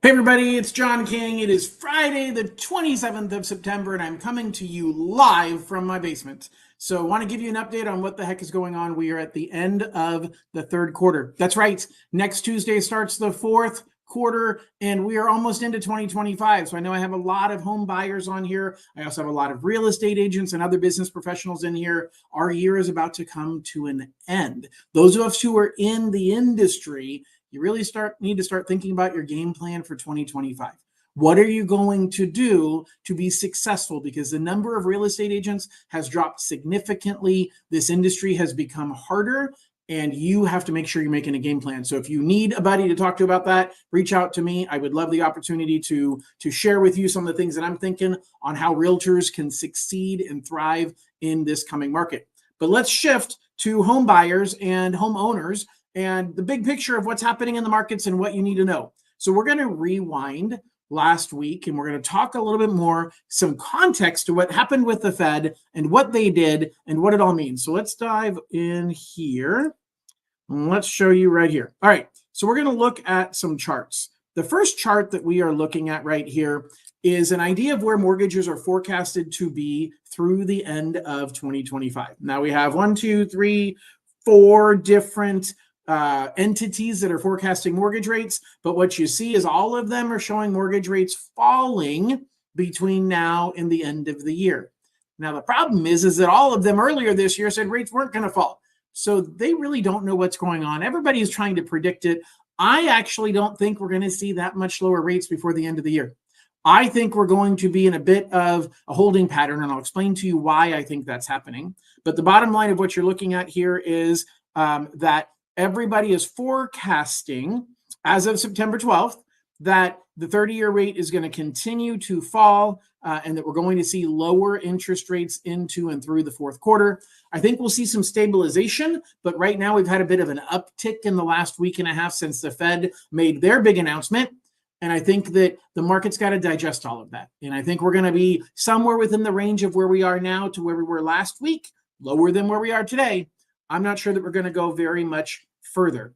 Hey everybody, it's John King. It is Friday, the 27th of September, and I'm coming to you live from my basement. So I want to give you an update on what the heck is going on. We are at the end of the third quarter. That's right. Next Tuesday starts the fourth quarter, and we are almost into 2025. So I know I have a lot of home buyers on here. I also have a lot of real estate agents and other business professionals in here. Our year is about to come to an end. Those of us who are in the industry, you really need to start thinking about your game plan for 2025. What are you going to do to be successful? Because the number of real estate agents has dropped significantly. This industry has become harder, and you have to make sure you're making a game plan. So if you need a buddy to talk to about that, reach out to me. I would love the opportunity to share with you some of the things that I'm thinking on how realtors can succeed and thrive in this coming market. But let's shift to home buyers and homeowners and the big picture of what's happening in the markets and what you need to know. So we're going to rewind last week, and we're going to talk a little bit more, some context to what happened with the Fed and what they did and what it all means. So let's dive in here. And let's show you right here. All right, so we're going to look at some charts. The first chart that we are looking at right here is an idea of where mortgages are forecasted to be through the end of 2025. Now we have 1, 2, 3, 4 different entities that are forecasting mortgage rates, but what you see is all of them are showing mortgage rates falling between now and the end of the year. Now the problem is that all of them earlier this year said rates weren't going to fall, so they really don't know what's going on. Everybody is trying to predict it. I actually don't think we're going to see that much lower rates before the end of the year. I think we're going to be in a bit of a holding pattern, and I'll explain to you why I think that's happening. But the bottom line of what you're looking at here is that everybody is forecasting as of September 12th that the 30-year rate is going to continue to fall and that we're going to see lower interest rates into and through the fourth quarter. I think we'll see some stabilization, but right now we've had a bit of an uptick in the last week and a half since the Fed made their big announcement. And I think that the market's got to digest all of that. And I think we're going to be somewhere within the range of where we are now to where we were last week, lower than where we are today. I'm not sure that we're going to go very much further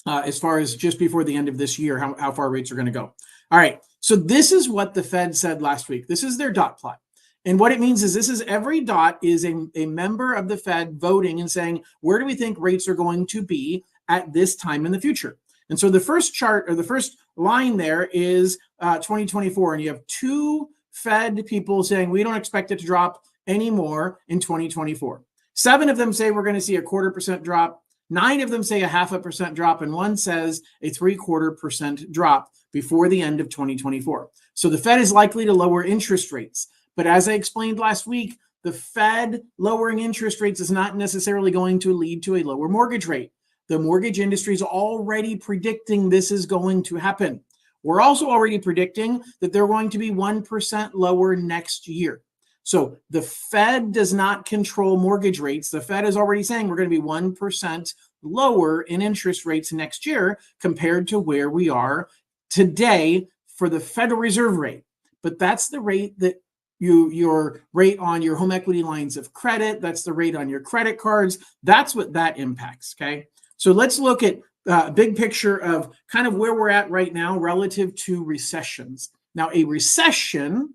as far as just before the end of this year, how far rates are going to go. All right. So this is what the Fed said last week. This is their dot plot. And what it means is this is every dot is a member of the Fed voting and saying, where do we think rates are going to be at this time in the future? And so the first chart or the first line there is 2024. And you have two Fed people saying, we don't expect it to drop anymore in 2024. 7 of them say we're going to see a 0.25% drop. 9 of them say a 0.5% drop, and 1 says a 0.75% drop before the end of 2024. So the Fed is likely to lower interest rates. But as I explained last week, the Fed lowering interest rates is not necessarily going to lead to a lower mortgage rate. The mortgage industry is already predicting this is going to happen. We're also already predicting that they're going to be 1% lower next year. So the Fed does not control mortgage rates. The Fed is already saying we're going to be 1% lower in interest rates next year compared to where we are today for the Federal Reserve rate. But that's the rate that your rate on your home equity lines of credit, that's the rate on your credit cards. That's what that impacts, okay? So let's look at a big picture of kind of where we're at right now relative to recessions. Now, a recession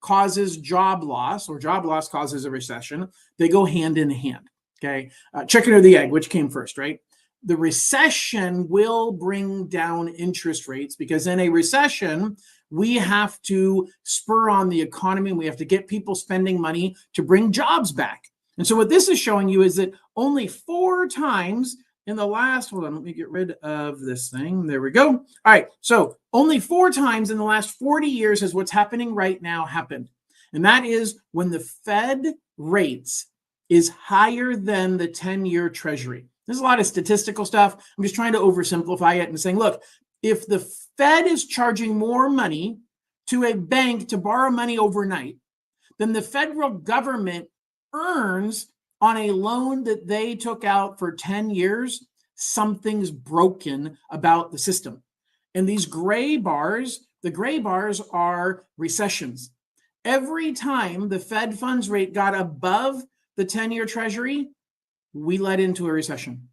causes job loss, or job loss causes a recession. They go hand in hand, okay? Chicken or the egg, which came first, right? The recession will bring down interest rates because in a recession, we have to spur on the economy. We have to get people spending money to bring jobs back. And so what this is showing you is that only 4 times in the last, hold on, let me get rid of this thing. There we go. All right, so only 4 times in the last 40 years has what's happening right now happened. And that is when the Fed rates is higher than the 10-year Treasury. There's a lot of statistical stuff. I'm just trying to oversimplify it and saying, look, if the Fed is charging more money to a bank to borrow money overnight than the federal government earns on a loan that they took out for 10 years, something's broken about the system. And these gray bars, the gray bars are recessions. Every time the Fed funds rate got above the 10-year Treasury, we led into a recession.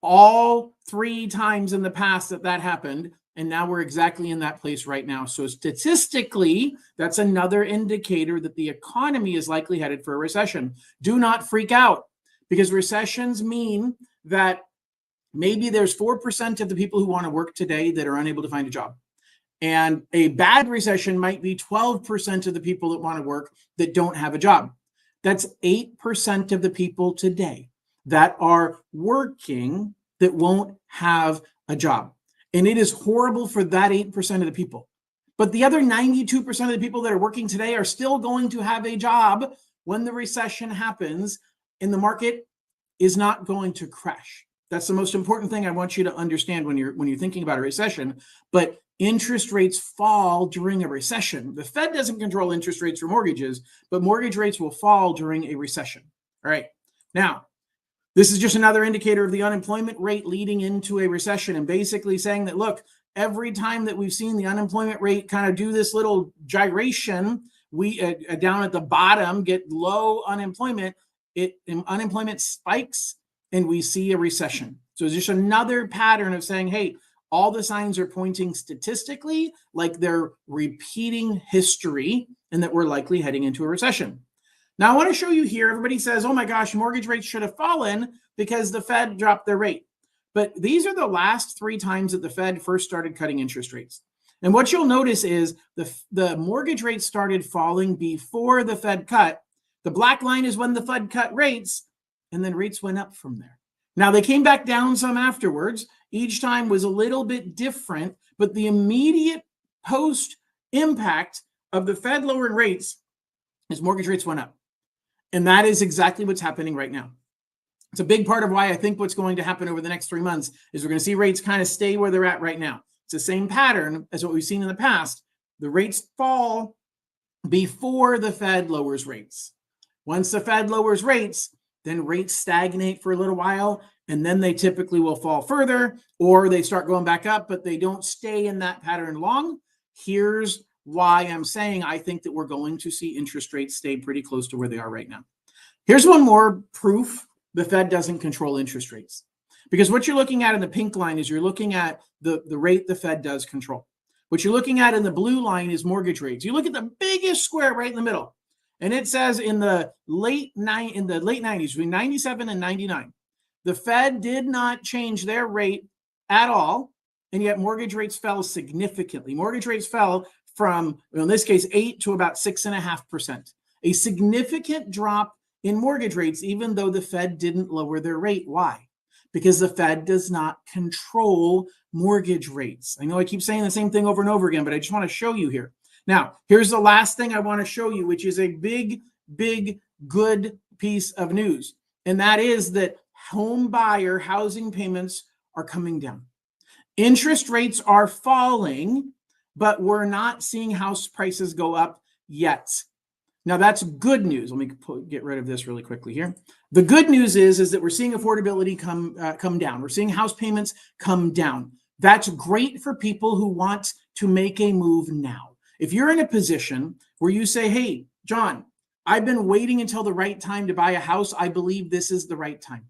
All 3 times in the past that happened, And now we're exactly in that place right now. So statistically, that's another indicator that the economy is likely headed for a recession. Do not freak out, because recessions mean that maybe there's 4% of the people who want to work today that are unable to find a job. And a bad recession might be 12% of the people that want to work that don't have a job. That's 8% of the people today that are working that won't have a job. And it is horrible for that 8% of the people. But the other 92% of the people that are working today are still going to have a job when the recession happens, and the market is not going to crash. That's the most important thing I want you to understand when you're thinking about a recession. But interest rates fall during a recession. The Fed doesn't control interest rates for mortgages, but mortgage rates will fall during a recession. All right. Now, this is just another indicator of the unemployment rate leading into a recession, and basically saying that, look, every time that we've seen the unemployment rate kind of do this little gyration, we down at the bottom get low unemployment, unemployment spikes and we see a recession. So it's just another pattern of saying, hey, all the signs are pointing statistically like they're repeating history and that we're likely heading into a recession. Now, I want to show you here, everybody says, oh my gosh, mortgage rates should have fallen because the Fed dropped their rate. But these are the last 3 times that the Fed first started cutting interest rates. And what you'll notice is the mortgage rates started falling before the Fed cut. The black line is when the Fed cut rates, and then rates went up from there. Now, they came back down some afterwards. Each time was a little bit different, but the immediate post impact of the Fed lowering rates is mortgage rates went up. And that is exactly what's happening right now. It's a big part of why I think what's going to happen over the next 3 months is we're going to see rates kind of stay where they're at right now. It's the same pattern as what we've seen in the past. The rates fall before the Fed lowers rates. Once the Fed lowers rates, then rates stagnate for a little while, and then they typically will fall further, or they start going back up, but they don't stay in that pattern long. Here's why I'm saying I think that we're going to see interest rates stay pretty close to where they are right now. Here's one more proof the Fed doesn't control interest rates. Because what you're looking at in the pink line is you're looking at the rate the Fed does control. What you're looking at in the blue line is mortgage rates. You look at the biggest square right in the middle, and it says in the late 90s, between 97 and 99, the Fed did not change their rate at all, and yet mortgage rates fell significantly. Mortgage rates fell from, in this case, 8 to about 6.5%. A significant drop in mortgage rates, even though the Fed didn't lower their rate. Why? Because the Fed does not control mortgage rates. I know I keep saying the same thing over and over again, but I just want to show you here. Now, here's the last thing I want to show you, which is a big, big, good piece of news. And that is that home buyer housing payments are coming down. Interest rates are falling, but we're not seeing house prices go up yet. Now, that's good news. Let me get rid of this really quickly here. The good news is that we're seeing affordability come down. We're seeing house payments come down. That's great for people who want to make a move now. If you're in a position where you say, hey, John, I've been waiting until the right time to buy a house, I believe this is the right time.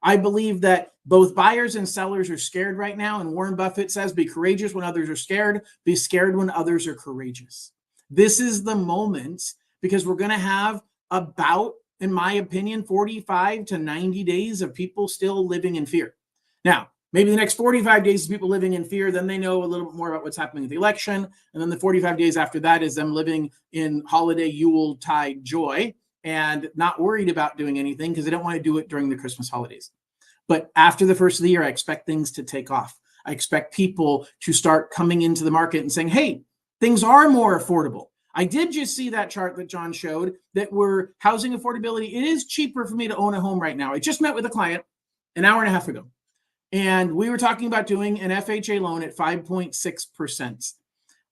I believe that both buyers and sellers are scared right now. And Warren Buffett says, be courageous when others are scared. Be scared when others are courageous. This is the moment, because we're going to have about, in my opinion, 45 to 90 days of people still living in fear. Now, maybe the next 45 days is people living in fear. Then they know a little bit more about what's happening with the election. And then the 45 days after that is them living in holiday Yuletide joy and not worried about doing anything because they don't want to do it during the Christmas holidays. But after the first of the year, I expect things to take off. I expect people to start coming into the market and saying, hey, things are more affordable. I did just see that chart that John showed that we're housing affordability. It is cheaper for me to own a home right now. I just met with a client an hour and a half ago, and we were talking about doing an FHA loan at 5.6%.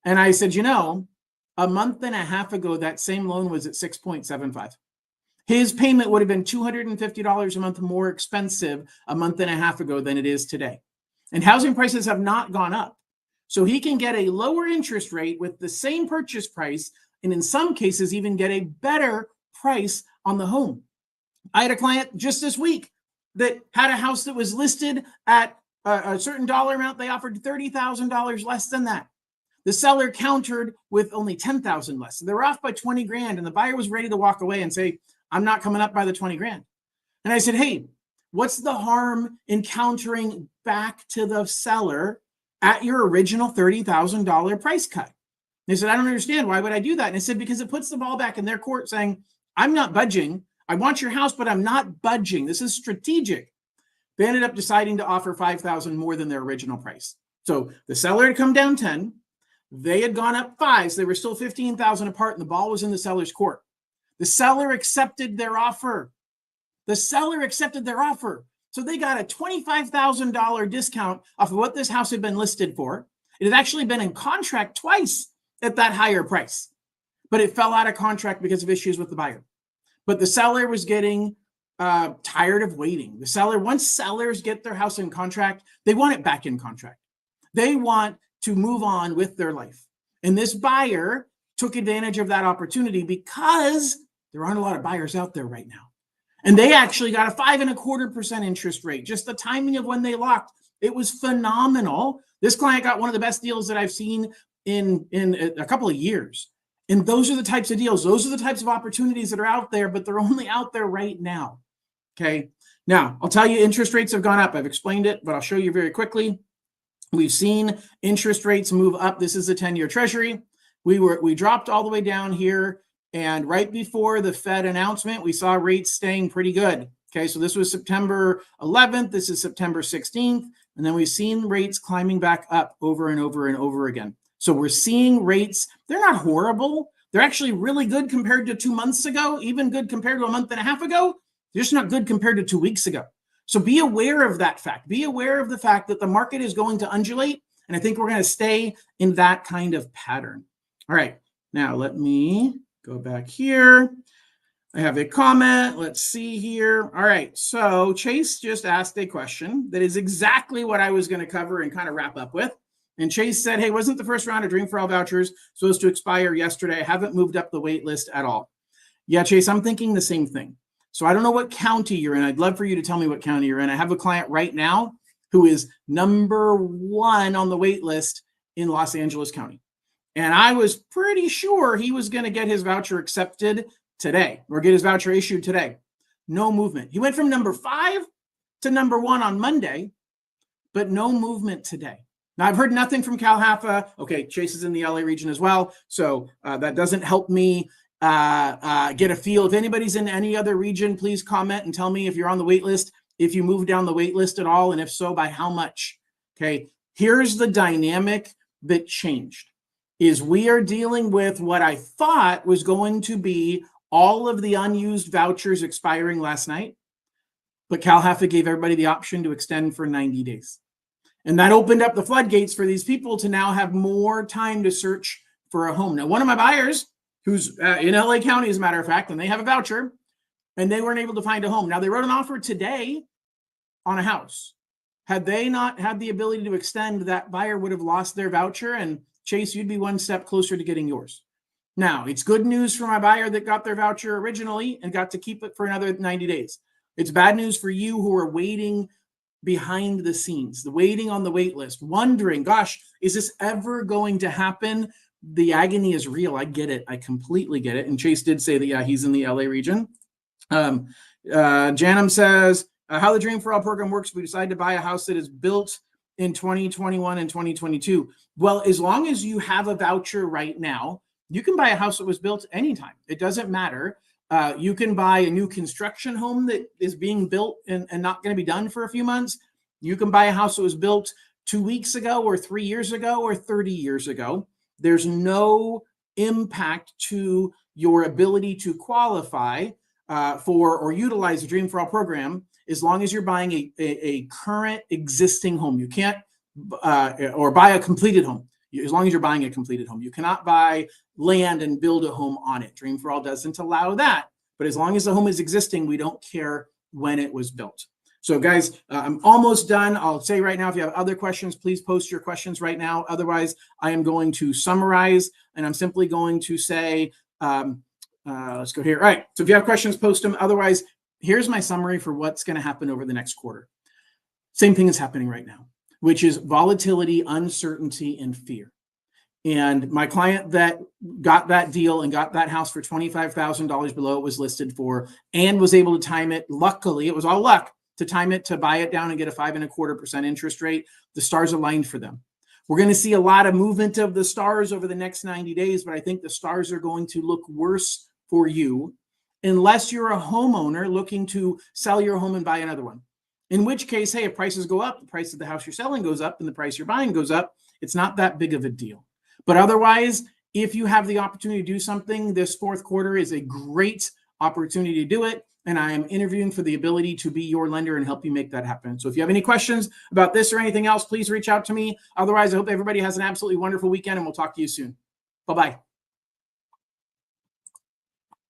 And I said, you know, a month and a half ago, that same loan was at 6.75. His payment would have been $250 a month more expensive a month and a half ago than it is today. And housing prices have not gone up. So he can get a lower interest rate with the same purchase price, and in some cases even get a better price on the home. I had a client just this week that had a house that was listed at a certain dollar amount, they offered $30,000 less than that. The seller countered with only 10,000 less. So they were off by 20 grand, and the buyer was ready to walk away and say, I'm not coming up by the 20 grand. And I said, hey, what's the harm in countering back to the seller at your original $30,000 price cut? They said, I don't understand. Why would I do that? And I said, because it puts the ball back in their court saying, I'm not budging. I want your house, but I'm not budging. This is strategic. They ended up deciding to offer $5,000 more than their original price. So the seller had come down 10. They had gone up 5. So they were still 15,000 apart, and the ball was in the seller's court. The seller accepted their offer. The seller accepted their offer. So they got a $25,000 discount off of what this house had been listed for. It had actually been in contract twice at that higher price, but it fell out of contract because of issues with the buyer. But the seller was getting tired of waiting. The seller, once sellers get their house in contract, they want it back in contract. They want to move on with their life. And this buyer took advantage of that opportunity because there aren't a lot of buyers out there right now. And they actually got a 5.25% interest rate. Just the timing of when they locked, it was phenomenal. This client got one of the best deals that I've seen in a couple of years. And those are the types of deals. Those are the types of opportunities that are out there, but they're only out there right now. Okay. Now, I'll tell you, interest rates have gone up. I've explained it, but I'll show you very quickly. We've seen interest rates move up. This is the 10-year Treasury. We dropped all the way down here, and right before the Fed announcement, we saw rates staying pretty good. Okay, so this was September 11th. This is September 16th. And then we've seen rates climbing back up over and over and over again. So we're seeing rates, they're not horrible. They're actually really good compared to 2 months ago, even good compared to a month and a half ago. They're just not good compared to 2 weeks ago. So be aware of that fact. Be aware of the fact that the market is going to undulate. And I think we're going to stay in that kind of pattern. All right, now let me go back here. I have a comment. Let's see here. All right, so Chase just asked a question that is exactly what I was going to cover and kind of wrap up with. And Chase said, hey, wasn't the first round of Dream for All vouchers supposed to expire yesterday? I haven't moved up the wait list at all. Yeah, Chase, I'm thinking the same thing. So I don't know what county you're in. I'd love for you to tell me what county you're in. I have a client right now who is number 1 on the wait list in Los Angeles County. And I was pretty sure he was going to get his voucher accepted today or get his voucher issued today. No movement. He went from number 5 to number 1 on Monday, but no movement today. Now, I've heard nothing from Cal Haffa. Okay, Chase is in the LA region as well. So that doesn't help me get a feel. If anybody's in any other region, please comment and tell me if you're on the wait list, if you moved down the wait list at all, and if so, by how much. Okay, here's the dynamic that changed. Is we are dealing with what I thought was going to be all of the unused vouchers expiring last night, but Cal Haffa gave everybody the option to extend for 90 days. And that opened up the floodgates for these people to now have more time to search for a home. Now, one of my buyers, who's in LA County, as a matter of fact, and they have a voucher, and they weren't able to find a home. Now, they wrote an offer today on a house. Had they not had the ability to extend, that buyer would have lost their voucher, and Chase, you'd be one step closer to getting yours. Now, it's good news for my buyer that got their voucher originally and got to keep it for another 90 days. It's bad news for you who are waiting behind the scenes, waiting on the wait list, wondering, gosh, is this ever going to happen? The agony is real. I get it. I completely get it. And Chase did say that, yeah, he's in the LA region. Janum says, how the Dream for All program works, we decide to buy a house that is built in 2021 and 2022. Well, as long as you have a voucher right now, you can buy a house that was built anytime. It doesn't matter. You can buy a new construction home that is being built and not going to be done for a few months. You can buy a house that was built 2 weeks ago or 3 years ago or 30 years ago. There's no impact to your ability to qualify for or utilize the Dream for All program as long as you're buying a current existing home. You can't or buy a completed home. As long as you're buying a completed home, you cannot buy land and build a home on it. Dream for All doesn't allow that. But as long as the home is existing, we don't care when it was built. So guys, I'm almost done. I'll say right now, if you have other questions, please post your questions right now. Otherwise, I am going to summarize, and I'm simply going to say, let's go here. All right, so if you have questions, post them. Otherwise, here's my summary for what's going to happen over the next quarter. Same thing is happening right now, which is volatility, uncertainty, and fear. And my client that got that deal and got that house for $25,000 below it was listed for, and was able to time it, luckily, it was all luck, to time it to buy it down and get a 5.25% interest rate. The stars aligned for them. We're going to see a lot of movement of the stars over the next 90 days, but I think the stars are going to look worse for you unless you're a homeowner looking to sell your home and buy another one. In which case, hey, if prices go up, the price of the house you're selling goes up and the price you're buying goes up. It's not that big of a deal. But otherwise, if you have the opportunity to do something, this fourth quarter is a great opportunity to do it. And I am interviewing for the ability to be your lender and help you make that happen. So if you have any questions about this or anything else, please reach out to me. Otherwise, I hope everybody has an absolutely wonderful weekend and we'll talk to you soon. Bye-bye.